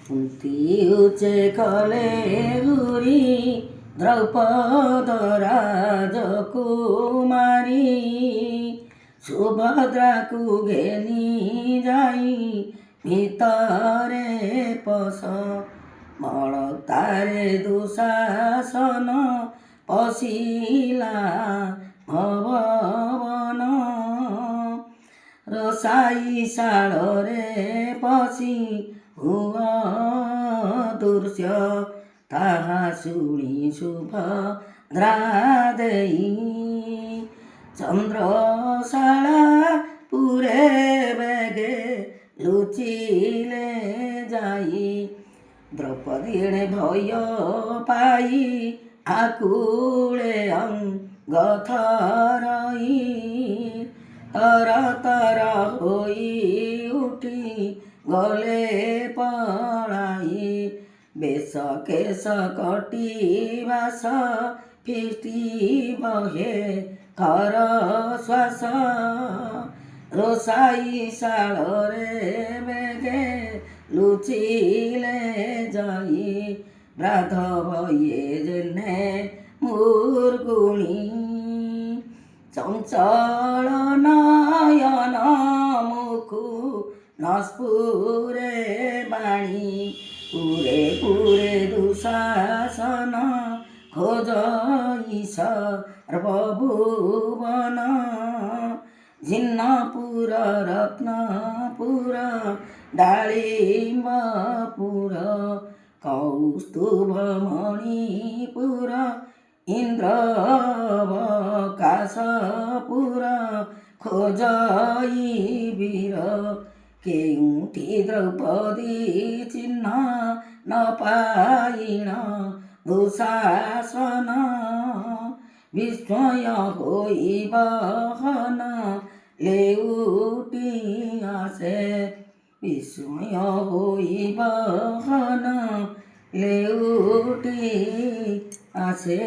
कुन्ती उचे कले गुरी द्रौपद राजकुमारी सुभद्राकु घेनी जाई भितरे पस मळतारे दुशासन पशिला भवन रोसाई शाଳରେ पशि हुआ दृश्य ताहा शुणी सुभद्रा देई चन्द्रशाला पुरे बेगे लुचिले जाई द्रौपदीणे भय पाई आकुळे अंग थरई तर तर होई उठी गले पळाई बेश केश कटी बास फिटी बहे खर श्वास रोसाई शाଳରେ बेगे लुचिले जाई ब्राध भये जेने मुर्गुणी चञ्चल नयन मुखु नस्फुरे बाणी पुरे पुरे दुशासन खोजई सर्वभुवन जिन्नपुर रत्नपुर डाळिम्बपुर कौस्तुभमणिपुर इन्द्रवकाशपुर खोजई वीर केउठी द्रौपदी चिन्ह न पाइण दुशासन विस्मय होई बहन लेउटी आसे विस्मय होई बहन लेउटी आसे।